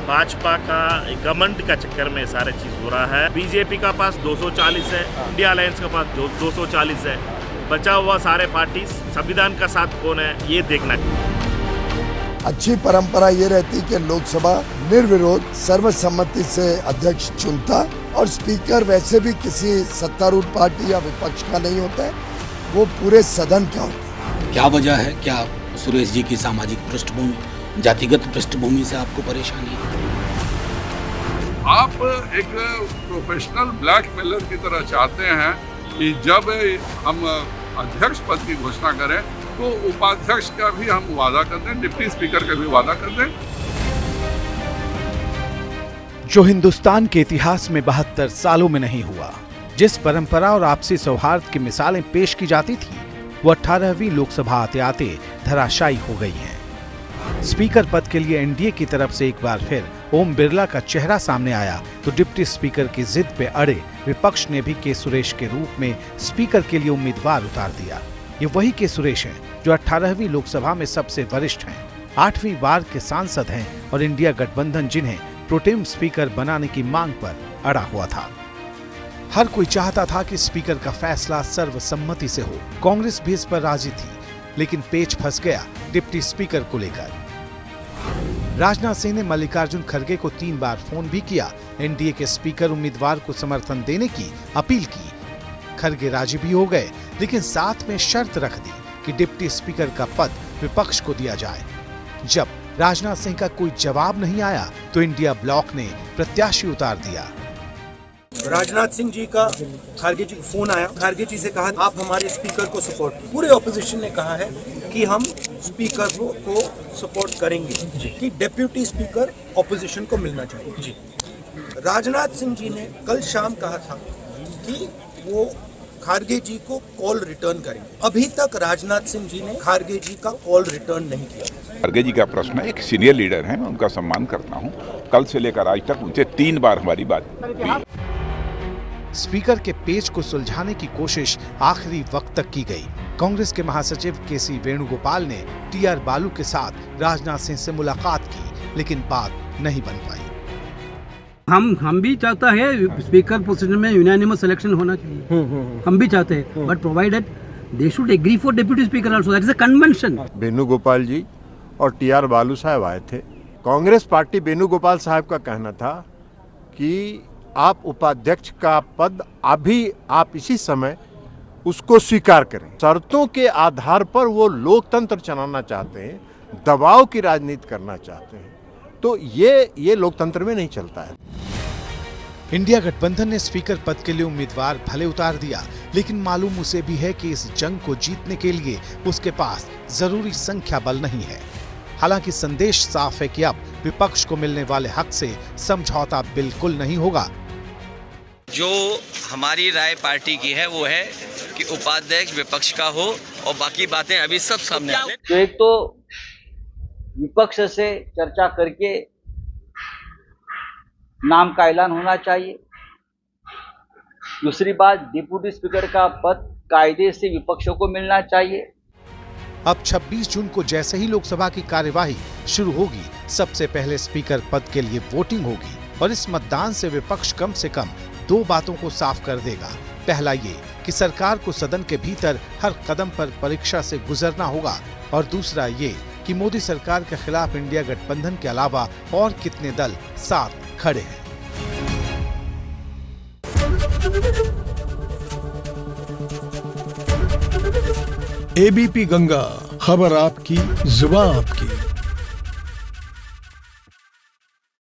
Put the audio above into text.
भाजपा का घमंड का चक्कर में सारे चीज हो रहा है। बीजेपी का पास 240 है, इंडिया अलायंस का पास 240 है। बचा हुआ सारे पार्टी संविधान का साथ कौन है ये देखना। अच्छी परंपरा ये रहती कि लोकसभा निर्विरोध सर्वसम्मति से अध्यक्ष चुनता और स्पीकर वैसे भी किसी सत्तारूढ़ पार्टी या विपक्ष का नहीं होता है, वो पूरे सदन का होता है। क्या वजह है? क्या सुरेश जी की सामाजिक पृष्ठभूमि, जातिगत पृष्ठभूमि से आपको परेशानी है? आप एक प्रोफेशनल ब्लैकमेलर की तरह चाहते हैं कि जब हम अध्यक्ष पद की घोषणा करें तो उपाध्यक्ष का भी हम वादा कर दें, डिप्टी स्पीकर का भी वादा कर दें। जो हिंदुस्तान के इतिहास में 72 सालों में नहीं हुआ, जिस परंपरा और आपसी सौहार्द की मिसालें पेश की जाती थी, वो 18वीं लोकसभा आते आते धराशायी हो गई हैं। स्पीकर पद के लिए एनडीए की तरफ से एक बार फिर ओम बिरला का चेहरा सामने आया तो डिप्टी स्पीकर की जिद पे अड़े विपक्ष ने भी के सुरेश के रूप में स्पीकर के लिए उम्मीदवार उतार दिया। ये वही के सुरेश हैं जो 18वीं लोकसभा में सबसे वरिष्ठ हैं, 8वीं बार के सांसद हैं और इंडिया गठबंधन जिन्हें प्रोटेम स्पीकर बनाने की मांग पर अड़ा हुआ था। हर कोई चाहता था कि स्पीकर का फैसला सर्वसम्मति से हो। कांग्रेस भी इस पर राजी थी, लेकिन पेच फंस गया डिप्टी स्पीकर को लेकर। राजनाथ सिंह ने मल्लिकार्जुन खड़गे को 3 बार फोन भी किया, एनडीए के स्पीकर उम्मीदवार को समर्थन देने की अपील की। खड़गे राजी भी हो गए, लेकिन साथ में शर्त रख दी कि डिप्टी स्पीकर का पद विपक्ष को दिया जाए। जब राजनाथ सिंह का कोई जवाब नहीं आया तो इंडिया ब्लॉक ने प्रत्याशी उतार दिया। राजनाथ सिंह जी का खड़गे जी को फोन आया, खड़गे जी से कहा आप हमारे स्पीकर को सपोर्ट कीजिए। पूरे ऑपोजिशन ने कहा है कि हम स्पीकर को सपोर्ट करेंगे कि डिप्टी स्पीकर ऑपोजिशन को मिलना चाहिए जी। राजनाथ सिंह जी ने कल शाम कहा था कि वो खड़गे जी को कॉल रिटर्न करेंगे। अभी तक राजनाथ सिंह जी ने खड़गे जी का कॉल रिटर्न नहीं किया। खड़गे जी का प्रश्न है, एक सीनियर लीडर है, मैं उनका सम्मान करता हूं। कल से लेकर आज तक उनसे 3 बार हमारी बात हुई। स्पीकर के पेच को सुलझाने की कोशिश आखिरी वक्त तक की गई। कांग्रेस के महासचिव केसी वेणुगोपाल ने टीआर बालू के साथ राजनाथ सिंह से मुलाकात की, लेकिन बात नहीं बन पाई। हम भी चाहता है स्पीकर पोजीशन में यूनानिमस सिलेक्शन होना चाहिए, हम भी चाहते हैं, but provided they should agree for deputy speaker also, that is a convention. Venugopal ji और टीआर बालू साहब आए थे। कांग्रेस पार्टी वेणुगोपाल साहब का कहना था कि आप उपाध्यक्ष का पद अभी आप इसी समय उसको स्वीकार करें। शर्तों के आधार पर वो लोकतंत्र चलाना चाहते हैं, दबाव की राजनीति करना चाहते हैं, तो ये लोकतंत्र में नहीं चलता है। इंडिया गठबंधन ने स्पीकर पद के लिए उम्मीदवार भले उतार दिया, लेकिन मालूम उसे भी है कि इस जंग को जीतने के लिए उसके पास जरूरी संख्या बल नहीं है। हालांकि संदेश साफ है कि अब विपक्ष को मिलने वाले हक से समझौता बिल्कुल नहीं होगा। जो हमारी राय पार्टी की है वो है कि उपाध्यक्ष विपक्ष का हो और बाकी बातें अभी सब सामने आ। तो एक तो विपक्ष से चर्चा करके नाम का ऐलान होना चाहिए। दूसरी बात, डिप्टी स्पीकर का पद कायदे से विपक्षों को मिलना चाहिए। अब 26 जून को जैसे ही लोकसभा की कार्यवाही शुरू होगी, सबसे पहले स्पीकर पद के लिए वोटिंग होगी और इस मतदान से विपक्ष कम से कम 2 बातों को साफ कर देगा। पहला ये कि सरकार को सदन के भीतर हर कदम पर परीक्षा से गुजरना होगा और दूसरा ये कि मोदी सरकार के खिलाफ इंडिया गठबंधन के अलावा और कितने दल साथ खड़े हैं। एबीपी गंगा, खबर आपकी, जुबान आपकी।